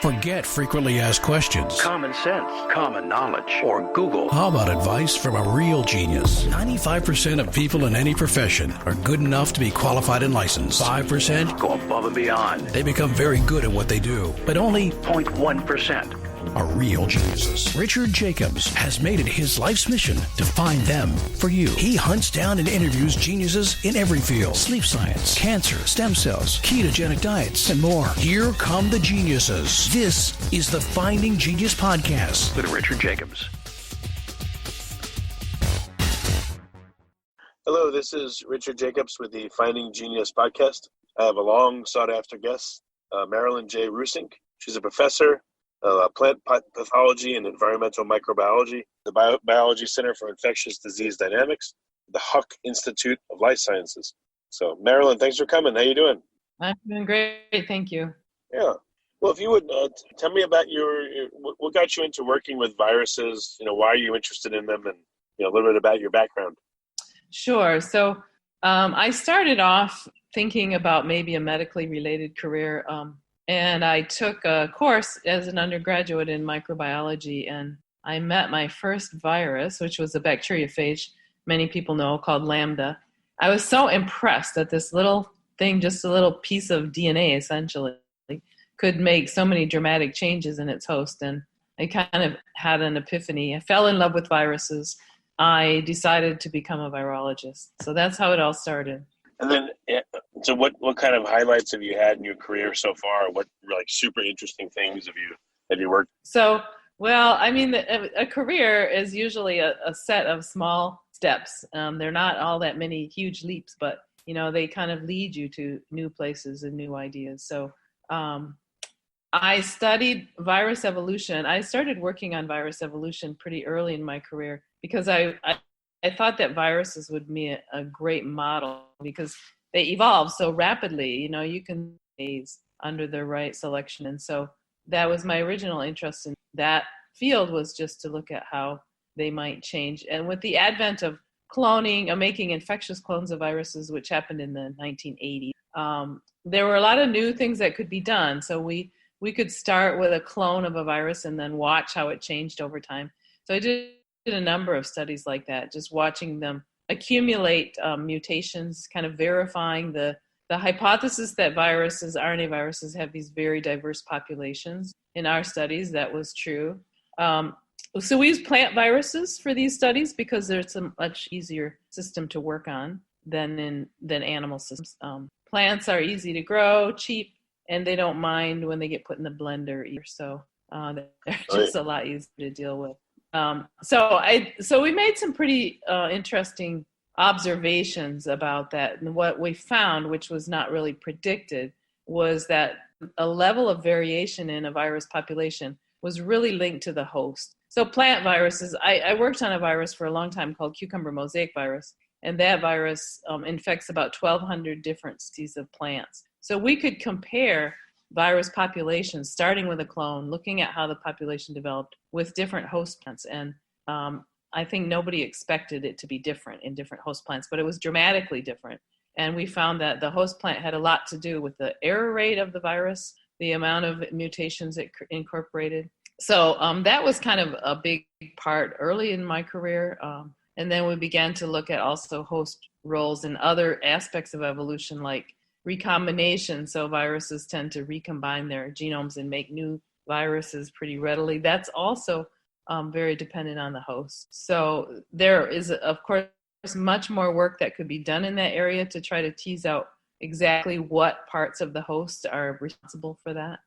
Forget frequently asked questions. Common sense, common knowledge, or Google. How about advice from a real genius? 95% of people in any profession are good enough to be qualified and licensed. 5% go above and beyond. They become very good at what they do, but only 0.1% are real geniuses. Richard Jacobs has made it his life's mission to find them for you. He hunts down and interviews geniuses in every field: sleep science, cancer, stem cells, ketogenic diets, and more. Here come the geniuses. This is the Finding Genius Podcast with Richard Jacobs. Hello, this is Richard Jacobs with the Finding Genius Podcast. I have a long sought-after guest, Marilyn J. Roossinck. She's a professor of plant pathology and environmental microbiology, the Biology Center for Infectious Disease Dynamics, the Huck Institute of Life Sciences. So, Marilyn, thanks for coming. How you doing? I'm doing great, thank you. Yeah. Well, if you would tell me about what got you into working with viruses, why are you interested in them, and a little bit about your background. Sure. So I started off thinking about maybe a medically related career, and I took a course as an undergraduate in microbiology, and I met my first virus, which was a bacteriophage many people know, called Lambda. I was so impressed that this little thing, just a little piece of DNA essentially, could make so many dramatic changes in its host, and I kind of had an epiphany. I fell in love with viruses. I decided to become a virologist. So that's how it all started. And then, so what kind of highlights have you had in your career so far? What super interesting things have you worked? So, well, I mean, a career is usually a set of small steps. They're not all that many huge leaps, but they kind of lead you to new places and new ideas. So, I studied virus evolution. I started working on virus evolution pretty early in my career because I thought that viruses would be a great model because they evolve so rapidly. You can phase under the right selection. And so that was my original interest in that field, was just to look at how they might change. And with the advent of cloning, making infectious clones of viruses, which happened in the 1980s, there were a lot of new things that could be done. So we could start with a clone of a virus and then watch how it changed over time. So I did a number of studies like that, just watching them accumulate mutations, kind of verifying the hypothesis that RNA viruses, have these very diverse populations. In our studies, that was true. So we use plant viruses for these studies because there's a much easier system to work on than animal systems. Plants are easy to grow, cheap, and they don't mind when they get put in the blender either. So they're just a lot easier to deal with. So we made some pretty interesting observations about that. And what we found, which was not really predicted, was that a level of variation in a virus population was really linked to the host. So plant viruses, I worked on a virus for a long time called cucumber mosaic virus, and that virus infects about 1,200 different species of plants. So we could compare virus populations, starting with a clone, looking at how the population developed with different host plants. And I think nobody expected it to be different in different host plants, but it was dramatically different. And we found that the host plant had a lot to do with the error rate of the virus, the amount of mutations it incorporated. So that was kind of a big part early in my career. And then we began to look at also host roles in other aspects of evolution, like recombination. So viruses tend to recombine their genomes and make new viruses pretty readily. That's also very dependent on the host. So there is, of course, much more work that could be done in that area to try to tease out exactly what parts of the host are responsible for that.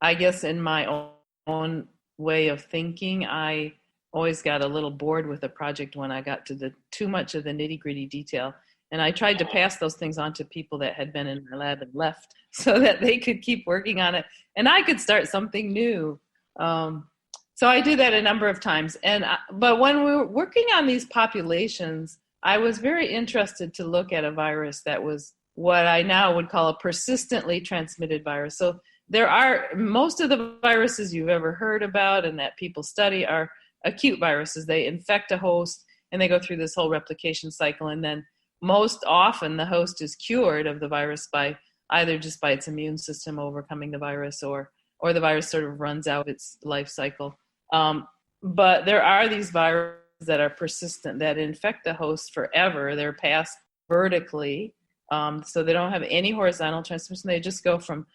I guess in my own way of thinking, I always got a little bored with a project when I got to too much of the nitty-gritty detail. And I tried to pass those things on to people that had been in my lab and left so that they could keep working on it and I could start something new. So I did that a number of times. But when we were working on these populations, I was very interested to look at a virus that was what I now would call a persistently transmitted virus. So most of the viruses you've ever heard about and that people study are acute viruses. They infect a host and they go through this whole replication cycle, and then most often the host is cured of the virus by either just by its immune system overcoming the virus or or the virus sort of runs out its life cycle. But there are these viruses that are persistent, that infect the host forever. They're passed vertically, so they don't have any horizontal transmission. They just go from,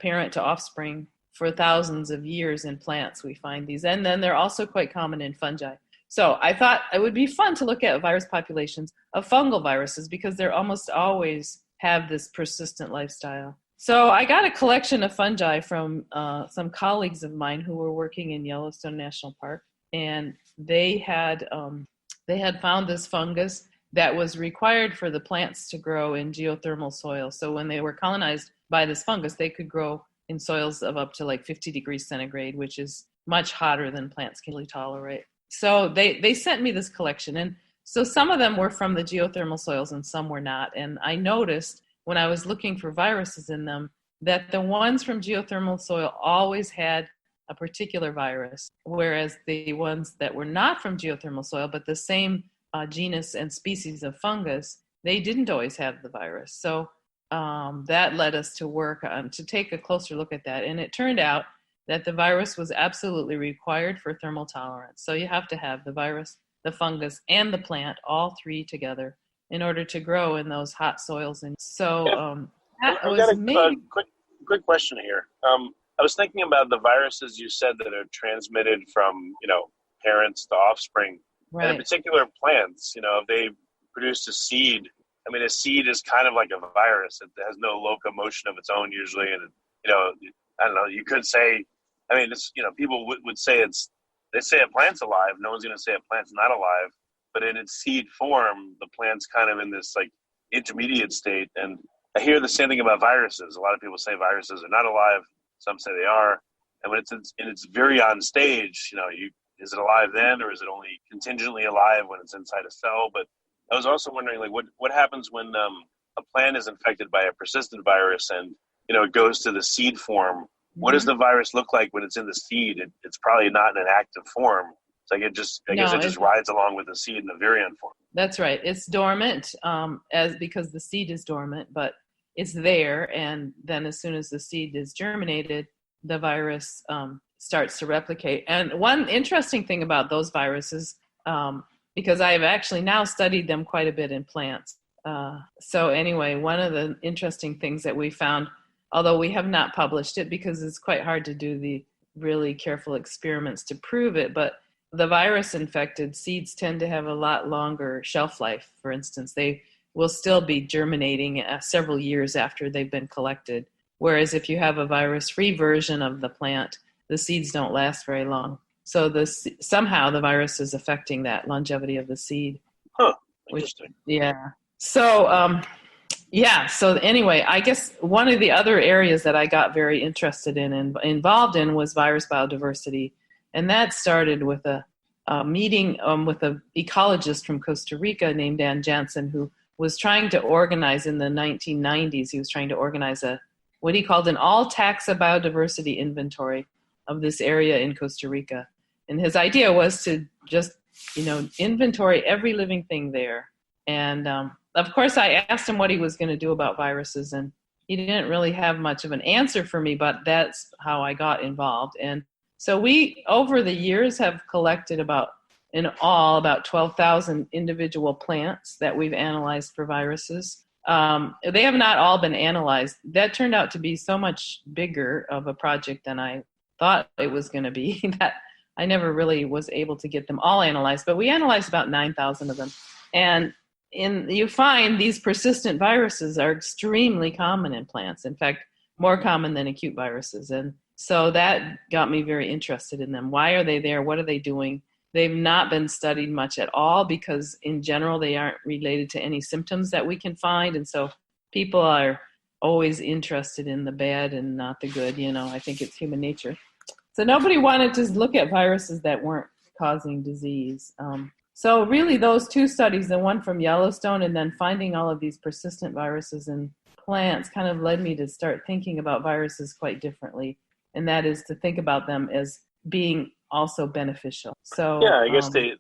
parent to offspring for thousands of years in plants. We find these. And then they're also quite common in fungi. So I thought it would be fun to look at virus populations of fungal viruses because they almost always have this persistent lifestyle. So I got a collection of fungi from some colleagues of mine who were working in Yellowstone National Park, and they had found this fungus that was required for the plants to grow in geothermal soil. So when they were colonized by this fungus, they could grow in soils of up to like 50 degrees centigrade, which is much hotter than plants can really tolerate. So they sent me this collection. And so some of them were from the geothermal soils and some were not. And I noticed when I was looking for viruses in them that the ones from geothermal soil always had a particular virus, whereas the ones that were not from geothermal soil, but the same genus and species of fungus, they didn't always have the virus. So that led us to work on, to take a closer look at that. And it turned out that the virus was absolutely required for thermal tolerance. So you have to have the virus, the fungus, and the plant, all three together, in order to grow in those hot soils. And so that I've was got a maybe... quick question here. I was thinking about the viruses you said that are transmitted from, parents to offspring. Right. And in particular plants, if they produce a seed, a seed is kind of like a virus. It has no locomotion of its own usually. And, I don't know, you could say, it's, people would say they say a plant's alive. No one's going to say a plant's not alive. But in its seed form, the plant's kind of in this like intermediate state. And I hear the same thing about viruses. A lot of people say viruses are not alive. Some say they are. And when it's in its virion stage, is it alive then, or is it only contingently alive when it's inside a cell? But I was also wondering, like, what happens when a plant is infected by a persistent virus and, it goes to the seed form? What does the virus look like when it's in the seed? It's probably not in an active form. It's like it just rides along with the seed in the virion form. That's right. It's dormant because the seed is dormant, but it's there. And then as soon as the seed is germinated, the virus starts to replicate. And one interesting thing about those viruses, because I have actually now studied them quite a bit in plants. So anyway, one of the interesting things that we found, although we have not published it because it's quite hard to do the really careful experiments to prove it, but the virus-infected seeds tend to have a lot longer shelf life. For instance, they will still be germinating several years after they've been collected. Whereas if you have a virus-free version of the plant, the seeds don't last very long. So somehow the virus is affecting that longevity of the seed. Huh, interesting. So, so anyway, I guess one of the other areas that I got very interested in and involved in was virus biodiversity. And that started with a meeting with an ecologist from Costa Rica named Dan Jansen, who was trying to organize in the 1990s. He was trying to organize what he called an all taxa biodiversity inventory of this area in Costa Rica. And his idea was to just, inventory every living thing there. And of course, I asked him what he was going to do about viruses, and he didn't really have much of an answer for me, but that's how I got involved. And so we, over the years, have collected about 12,000 individual plants that we've analyzed for viruses. They have not all been analyzed. That turned out to be so much bigger of a project than I thought it was going to be that I never really was able to get them all analyzed, but we analyzed about 9,000 of them. And you find these persistent viruses are extremely common in plants. In fact, more common than acute viruses. And so that got me very interested in them. Why are they there? What are they doing? They've not been studied much at all because in general, they aren't related to any symptoms that we can find. And so people are always interested in the bad and not the good. I think it's human nature. So nobody wanted to look at viruses that weren't causing disease. So really those two studies, the one from Yellowstone and then finding all of these persistent viruses in plants, kind of led me to start thinking about viruses quite differently. And that is to think about them as being also beneficial. So yeah, I guess they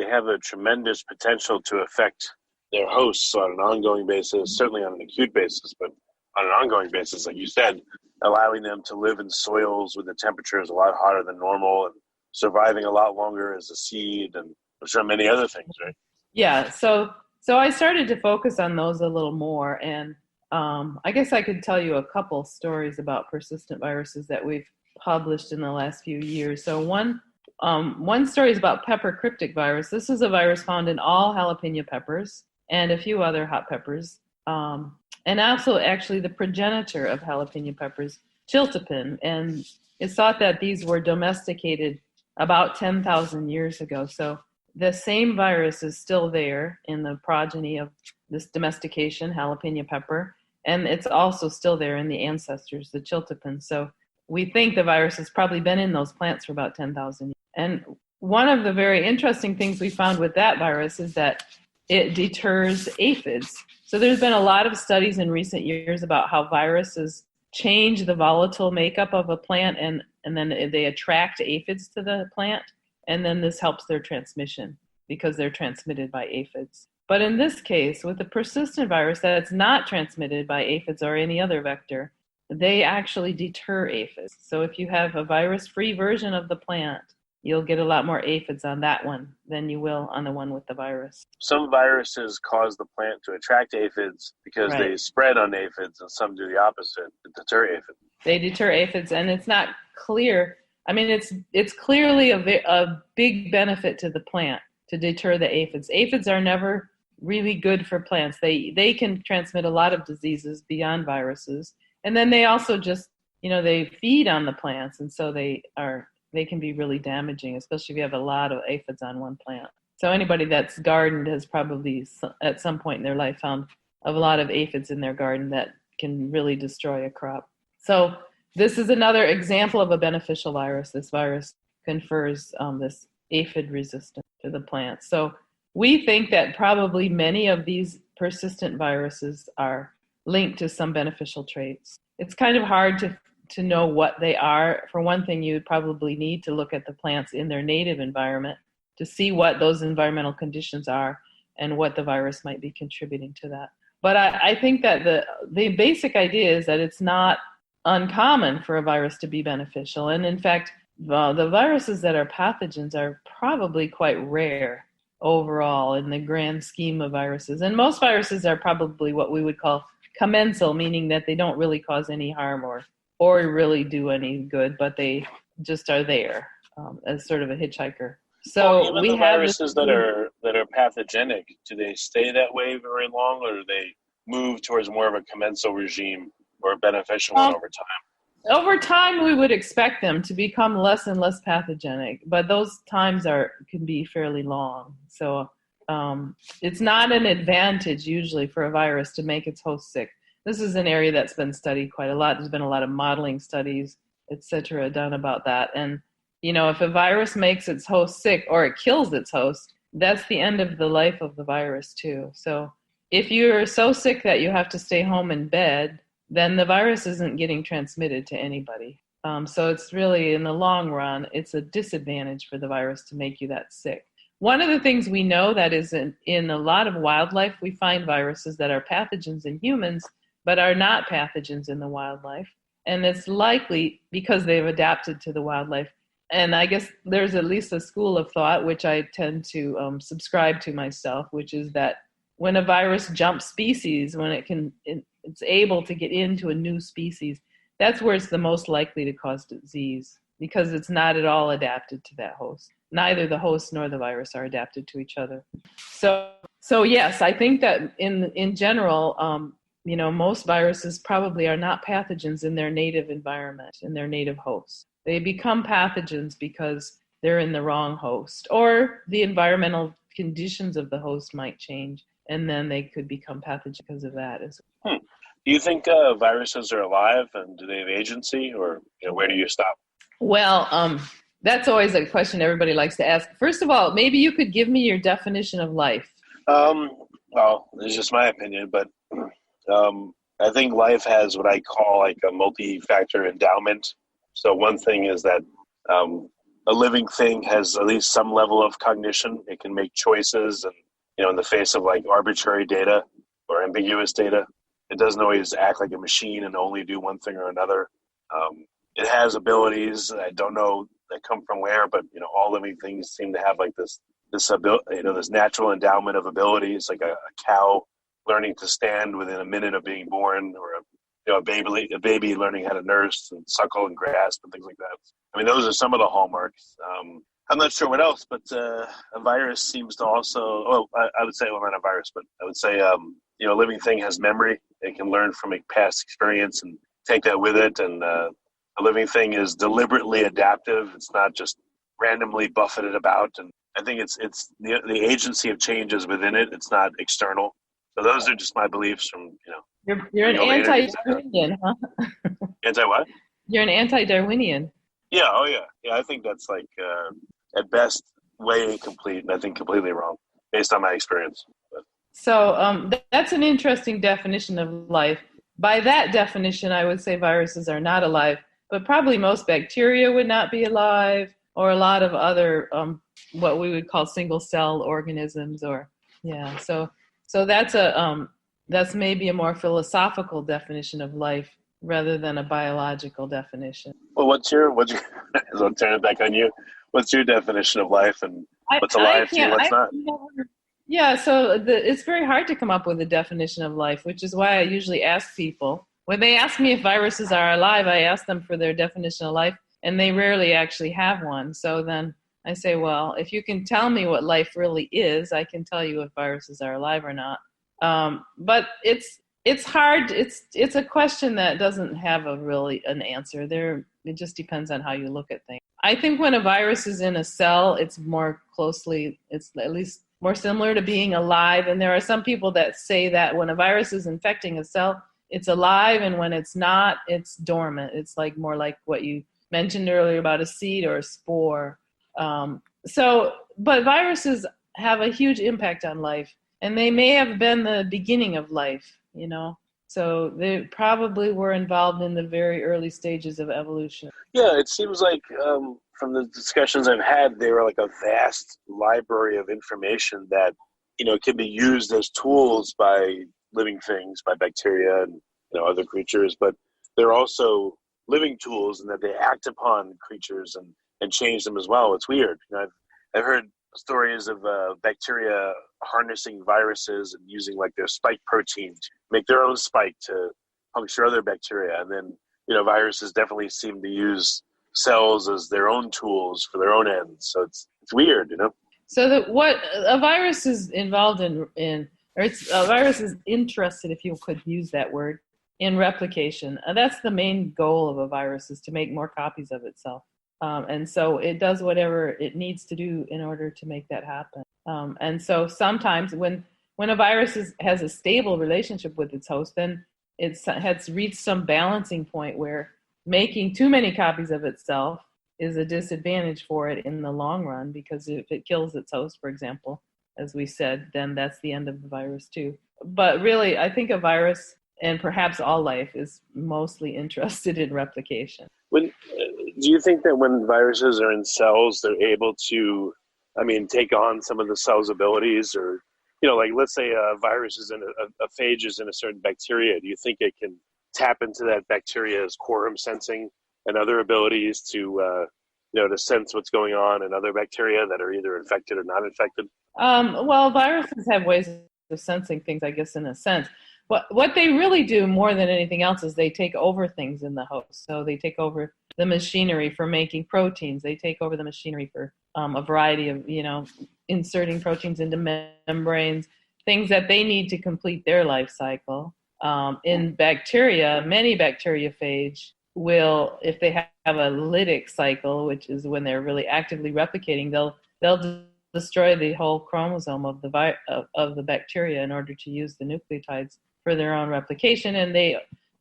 have a tremendous potential to affect their hosts on an ongoing basis, certainly on an acute basis, but on an ongoing basis, like you said, allowing them to live in soils with the temperatures a lot hotter than normal and surviving a lot longer as a seed, and I'm sure many other things, right? Yeah. So I started to focus on those a little more, and I guess I could tell you a couple stories about persistent viruses that we've published in the last few years. So one story is about pepper cryptic virus. This is a virus found in all jalapeno peppers and a few other hot peppers, and also actually the progenitor of jalapeno peppers, chiltepin. And it's thought that these were domesticated about 10,000 years ago. So the same virus is still there in the progeny of this domestication, jalapeno pepper, and it's also still there in the ancestors, the chiltepin. So we think the virus has probably been in those plants for about 10,000 years. And one of the very interesting things we found with that virus is that it deters aphids. So there's been a lot of studies in recent years about how viruses change the volatile makeup of a plant, and then they attract aphids to the plant, and then this helps their transmission because they're transmitted by aphids. But in this case, with the persistent virus that's not transmitted by aphids or any other vector, they actually deter aphids. So if you have a virus-free version of the plant, you'll get a lot more aphids on that one than you will on the one with the virus. Some viruses cause the plant to attract aphids because they spread on aphids, and some do the opposite, to deter aphids. They deter aphids, and it's not clear. I mean, it's clearly a big benefit to the plant to deter the aphids. Aphids are never really good for plants. They can transmit a lot of diseases beyond viruses, and then they also just, they feed on the plants, and so they can be really damaging, especially if you have a lot of aphids on one plant. So anybody that's gardened has probably at some point in their life found a lot of aphids in their garden that can really destroy a crop. So this is another example of a beneficial virus. This virus confers this aphid resistance to the plant. So we think that probably many of these persistent viruses are linked to some beneficial traits. It's kind of hard to know what they are. For one thing, you would probably need to look at the plants in their native environment to see what those environmental conditions are and what the virus might be contributing to that. But I think that the basic idea is that it's not uncommon for a virus to be beneficial. And in fact, the viruses that are pathogens are probably quite rare overall in the grand scheme of viruses. And most viruses are probably what we would call commensal, meaning that they don't really cause any harm or really do any good, but they just are there as sort of a hitchhiker. So even we the have viruses that are pathogenic, do they stay that way very long, or do they move towards more of a commensal regime or a beneficial one over time? Over time, we would expect them to become less and less pathogenic, but those times can be fairly long. So it's not an advantage usually for a virus to make its host sick. This is an area that's been studied quite a lot. There's been a lot of modeling studies, et cetera, done about that. And, if a virus makes its host sick or it kills its host, that's the end of the life of the virus too. So if you're so sick that you have to stay home in bed, then the virus isn't getting transmitted to anybody. So it's really, in the long run, it's a disadvantage for the virus to make you that sick. One of the things we know that is in a lot of wildlife, we find viruses that are pathogens in humans, but are not pathogens in the wildlife. And it's likely because they've adapted to the wildlife. And I guess there's at least a school of thought, which I tend to subscribe to myself, which is that when a virus jumps species, when it's able to get into a new species, that's where it's the most likely to cause disease, because it's not at all adapted to that host. Neither the host nor the virus are adapted to each other. So yes, I think that in general, most viruses probably are not pathogens in their native environment, in their native host. They become pathogens because they're in the wrong host, or the environmental conditions of the host might change, and then they could become pathogens because of that as well. Do you think viruses are alive, and do they have agency, or where do you stop? Well, that's always a question everybody likes to ask. First of all, maybe you could give me your definition of life. Well, it's just my opinion, but I think life has what I call like a multi-factor endowment. So one thing is that a living thing has at least some level of cognition. It can make choices, and in the face of like arbitrary data or ambiguous data. It doesn't always act like a machine and only do one thing or another. It has abilities I don't know that come from where, but all living things seem to have like this ability, this natural endowment of abilities, like a cow learning to stand within a minute of being born, or a baby learning how to nurse and suckle and grasp and things like that. I mean, those are some of the hallmarks. I'm not sure what else, but a virus seems to also. I would say, well, not a virus, but I would say, a living thing has memory. It can learn from a past experience and take that with it. And a living thing is deliberately adaptive. It's not just randomly buffeted about. And I think it's the agency of change is within it. It's not external. So those are just my beliefs from You're an anti-Darwinian, huh? Anti what? You're an anti-Darwinian. Yeah. Oh yeah. Yeah. I think that's like at best way incomplete, and I think completely wrong based on my experience. But. So that's an interesting definition of life. By that definition, I would say viruses are not alive, but probably most bacteria would not be alive, or a lot of other what we would call single-cell organisms. So that's maybe a more philosophical definition of life rather than a biological definition. Well, what's your I'll turn it back on you. What's your definition of life, and what's alive to you, what's not? Yeah, so it's very hard to come up with a definition of life, which is why I usually ask people. When they ask me if viruses are alive, I ask them for their definition of life, and they rarely actually have one. So then I say, well, if you can tell me what life really is, I can tell you if viruses are alive or not. But it's hard. It's a question that doesn't have an answer. It just depends on how you look at things. I think when a virus is in a cell, it's at least more similar to being alive. And there are some people that say that when a virus is infecting a cell, it's alive, and when it's not, it's dormant. It's more like what you mentioned earlier about a seed or a spore. But viruses have a huge impact on life, and they may have been the beginning of life, So they probably were involved in the very early stages of evolution. Yeah, it seems like from the discussions I've had, they were like a vast library of information that, can be used as tools by living things, by bacteria and, other creatures. But they're also living tools, and that they act upon creatures and change them as well. It's weird. I've heard stories of bacteria harnessing viruses and using their spike protein to make their own spike to puncture other bacteria. And then, viruses definitely seem to use cells as their own tools for their own ends. So it's weird, So what a virus is involved in or a virus is interested, if you could use that word, in replication. That's the main goal of a virus, is to make more copies of itself. And so it does whatever it needs to do in order to make that happen. And so sometimes when a virus has a stable relationship with its host, then it has reached some balancing point where making too many copies of itself is a disadvantage for it in the long run, because if it kills its host, for example, as we said, then that's the end of the virus too. But really, I think a virus, and perhaps all life, is mostly interested in replication. Do you think that when viruses are in cells, they're able to, take on some of the cell's abilities? Or, let's say a virus is a phage is in a certain bacteria. Do you think it can tap into that bacteria's quorum sensing and other abilities to sense what's going on in other bacteria that are either infected or not infected? Well, viruses have ways of sensing things, I guess, in a sense. What they really do more than anything else is they take over things in the host. So they take over the machinery for making proteins. They take over the machinery for a variety of, inserting proteins into membranes, things that they need to complete their life cycle. In bacteria, many bacteriophage will, if they have a lytic cycle, which is when they're really actively replicating, they'll destroy the whole chromosome of the bacteria in order to use the nucleotides for their own replication,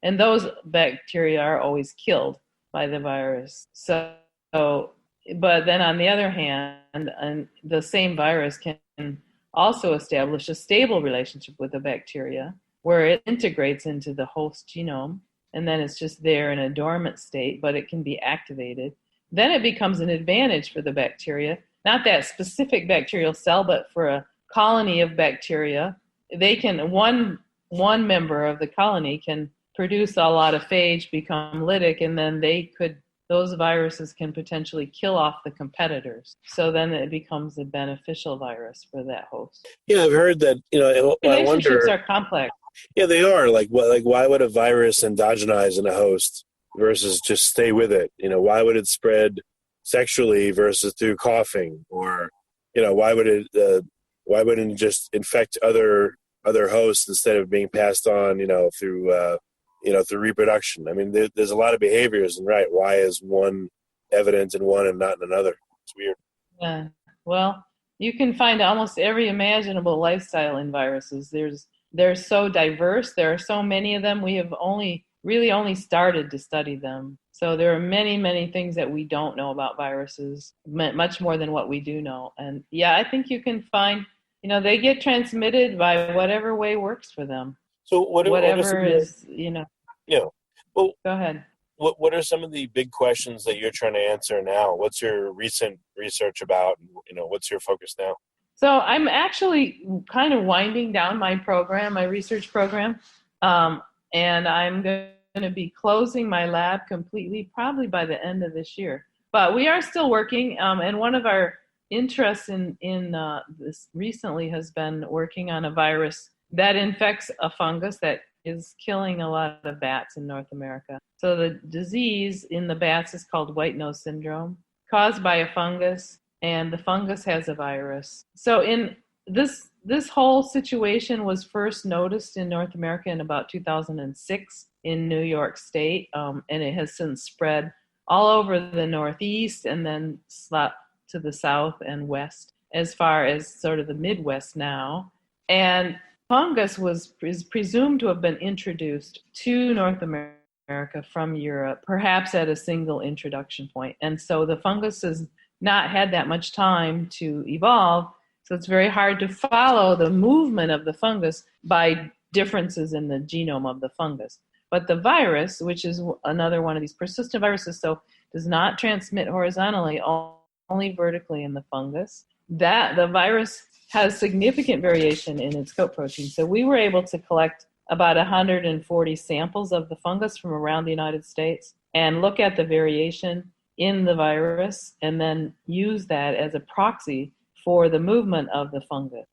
and those bacteria are always killed by the virus. So, but then on the other hand, the same virus can also establish a stable relationship with the bacteria, where it integrates into the host genome, and then it's just there in a dormant state, but it can be activated. Then it becomes an advantage for the bacteria, not that specific bacterial cell, but for a colony of bacteria. One one member of the colony can produce a lot of phage, become lytic, and then those viruses can potentially kill off the competitors. So then it becomes a beneficial virus for that host. Yeah, I've heard that, Relationships are complex. Yeah, they are. Why would a virus endogenize in a host versus just stay with it? Why would it spread sexually versus through coughing? Or, why wouldn't it just infect other hosts instead of being passed on, through reproduction? I mean, there's a lot of behaviors, and right, why is one evident in one and not in another? It's weird. Yeah. Well, you can find almost every imaginable lifestyle in viruses. They're so diverse. There are so many of them. We have only started to study them. So there are many, many things that we don't know about viruses, much more than what we do know. And yeah, I think you can find, they get transmitted by whatever way works for them. So whatever is. Yeah. Well, go ahead. What are some of the big questions that you're trying to answer now? What's your recent research about? What's your focus now? So I'm actually kind of winding down my research program, and I'm going to be closing my lab completely probably by the end of this year. But we are still working, and one of our interests in this recently has been working on a virus that infects a fungus that is killing a lot of bats in North America. So the disease in the bats is called white nose syndrome, caused by a fungus, and the fungus has a virus. So in this whole situation was first noticed in North America in about 2006 in New York State, and it has since spread all over the Northeast and then slapped to the South and West, as far as sort of the Midwest now. And fungus is presumed to have been introduced to North America from Europe, perhaps at a single introduction point. And so the fungus has not had that much time to evolve, so it's very hard to follow the movement of the fungus by differences in the genome of the fungus. But the virus, which is another one of these persistent viruses, so does not transmit horizontally, only vertically in the fungus, that the virus has significant variation in its coat protein. So we were able to collect about 140 samples of the fungus from around the United States and look at the variation in the virus and then use that as a proxy for the movement of the fungus.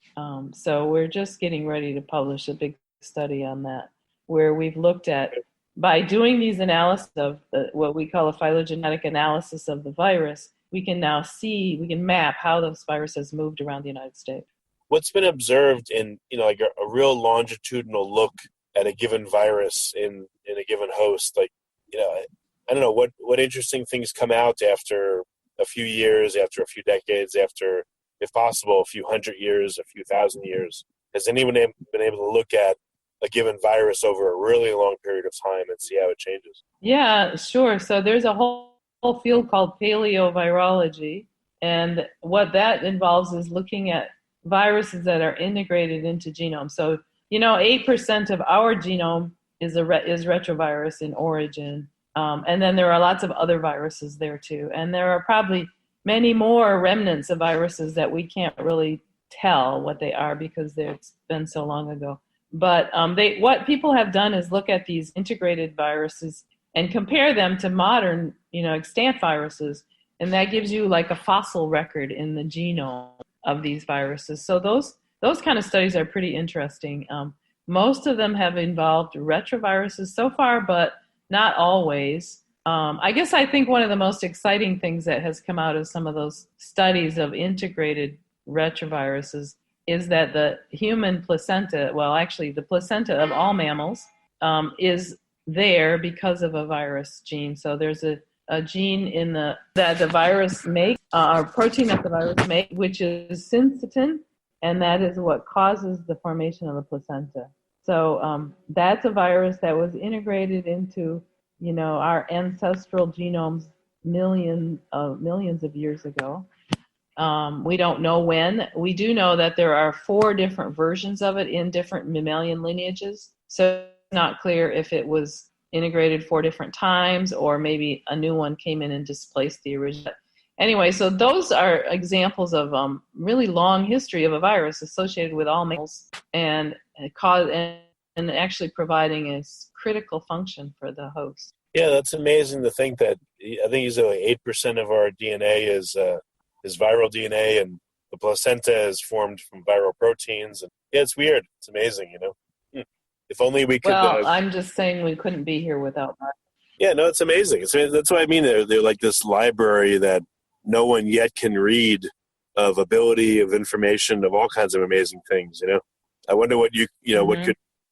So we're just getting ready to publish a big study on that, where we've looked at, by doing these analysis of what we call a phylogenetic analysis of the virus, we can map how this virus has moved around the United States. What's been observed in, a real longitudinal look at a given virus in a given host? I don't know, what interesting things come out after a few years, after a few decades, after, if possible, a few hundred years, a few thousand years? Has anyone been able to look at a given virus over a really long period of time and see how it changes? Yeah, sure. So there's a whole field called PaleoVirology, and what that involves is looking at viruses that are integrated into genomes. So 8% of our genome is retrovirus in origin, and then there are lots of other viruses there too, and there are probably many more remnants of viruses that we can't really tell what they are because it's been so long ago. But what people have done is look at these integrated viruses and compare them to modern, extant viruses, and that gives you like a fossil record in the genome of these viruses. So those kind of studies are pretty interesting. Most of them have involved retroviruses so far, but not always. I think one of the most exciting things that has come out of some of those studies of integrated retroviruses is that the human placenta, the placenta of all mammals, is there because of a virus gene. So there's a gene that the virus makes, or protein that the virus makes, which is syncytin, and that is what causes the formation of the placenta. So that's a virus that was integrated into, our ancestral genomes millions of years ago. We don't know when. We do know that there are 4 different versions of it in different mammalian lineages. So it's not clear if it was integrated 4 different times or maybe a new one came in and displaced the original. Anyway, so those are examples of really long history of a virus associated with all mammals and and actually providing a critical function for the host. Yeah, that's amazing to think that. I think you said like 8% of our DNA is viral DNA, and the placenta is formed from viral proteins. And yeah, it's weird. It's amazing, you know. If only we could. Well, I'm just saying we couldn't be here without that. Yeah, no, it's amazing. That's what I mean. They're like this library that no one yet can read, of ability, of information, of all kinds of amazing things. You know, I wonder what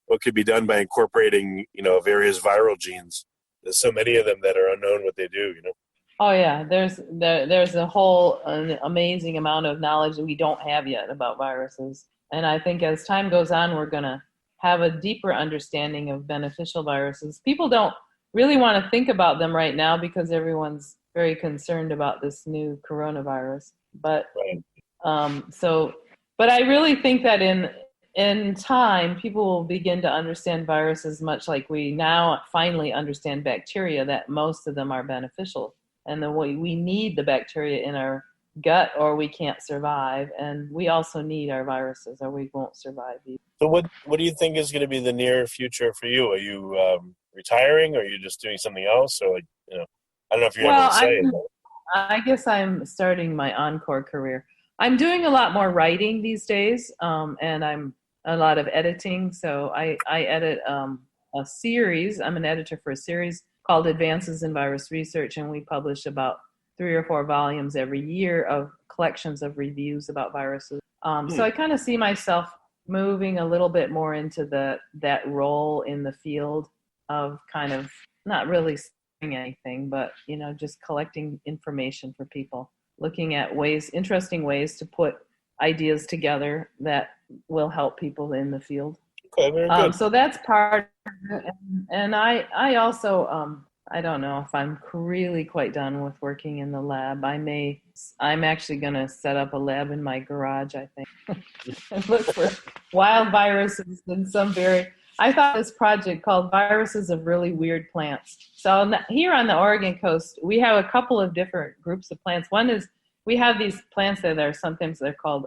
what could be done by incorporating, you know, various viral genes. There's so many of them that are unknown what they do, you know. Oh yeah, there's a whole an amazing amount of knowledge that we don't have yet about viruses. And I think as time goes on, we're going to have a deeper understanding of beneficial viruses. People don't really want to think about them right now because everyone's very concerned about this new coronavirus. But but I really think that in time, people will begin to understand viruses much like we now finally understand bacteria, that most of them are beneficial. And then we need the bacteria in our gut or we can't survive. And we also need our viruses or we won't survive either. So what do you think is going to be the near future for you? Are you retiring, or are you just doing something else? Or, like, you know, I don't know if you're able to say it. I guess I'm starting my encore career. I'm doing a lot more writing these days, and I'm a lot of editing. So I edit a series. I'm an editor for a series called Advances in Virus Research, and we publish about 3 or 4 volumes every year of collections of reviews about viruses. So I kind of see myself moving a little bit more into that role in the field of kind of not really saying anything, but, you know, just collecting information for people, looking at interesting ways to put ideas together that will help people in the field. Okay, very good. So that's part of it. And I also, I don't know if I'm really quite done with working in the lab. I'm actually going to set up a lab in my garage, I think, and look for wild viruses and I thought this project called Viruses of Really Weird Plants. So here on the Oregon coast, we have a couple of different groups of plants. One is we have these plants that are sometimes they're called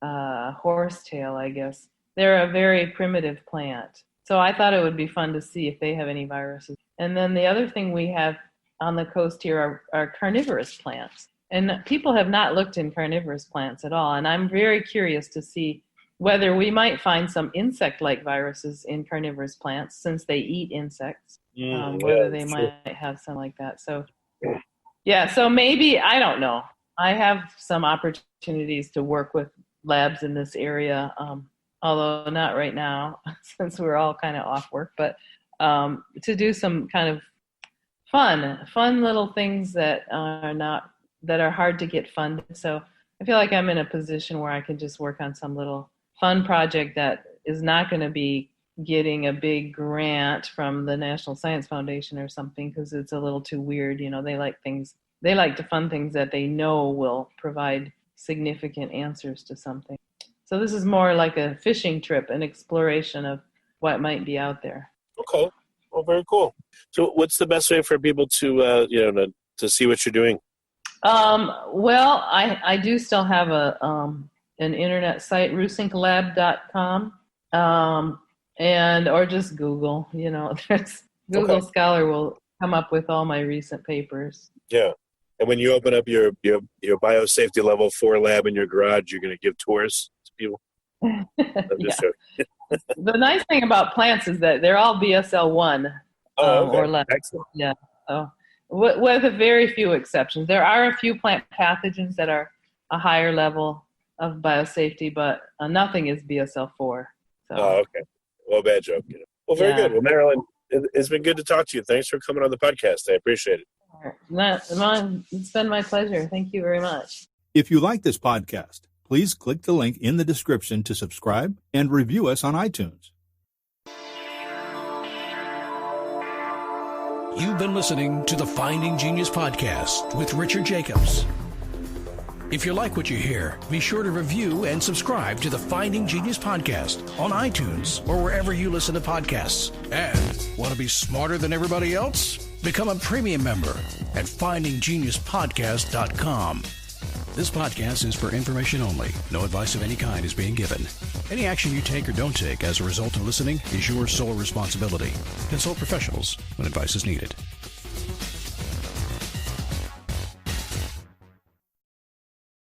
horsetail, I guess. They're a very primitive plant. So I thought it would be fun to see if they have any viruses. And then the other thing we have on the coast here are carnivorous plants. And people have not looked in carnivorous plants at all. And I'm very curious to see whether we might find some insect-like viruses in carnivorous plants since they eat insects, whether they might have some like that. So, yeah, so maybe, I don't know. I have some opportunities to work with labs in this area, although not right now since we're all kind of off work, but to do some kind of fun little things that are hard to get funded. So I feel like I'm in a position where I can just work on some little fun project that is not going to be getting a big grant from the National Science Foundation or something because it's a little too weird. You know, they like to fund things that they know will provide significant answers to something. So this is more like a fishing trip, an exploration of what might be out there. Okay. Well, very cool. So what's the best way for people to see what you're doing? Well, I do still have an internet site, roosincklab.com, or just Google. You know, Google Scholar will come up with all my recent papers. Yeah, and when you open up your biosafety level 4 lab in your garage, you're going to give tours to people. The nice thing about plants is that they're all BSL-1 or less. Excellent. Yeah. So, with a very few exceptions, there are a few plant pathogens that are a higher level of biosafety, but nothing is BSL-4. So. Oh, okay. Well, bad joke. You know. Well, very good. Well, Marilyn, it's been good to talk to you. Thanks for coming on the podcast. I appreciate it. It's been my pleasure. Thank you very much. If you like this podcast, please click the link in the description to subscribe and review us on iTunes. You've been listening to the Finding Genius podcast with Richard Jacobs. If you like what you hear, be sure to review and subscribe to the Finding Genius podcast on iTunes or wherever you listen to podcasts. And want to be smarter than everybody else? Become a premium member at findinggeniuspodcast.com. This podcast is for information only. No advice of any kind is being given. Any action you take or don't take as a result of listening is your sole responsibility. Consult professionals when advice is needed.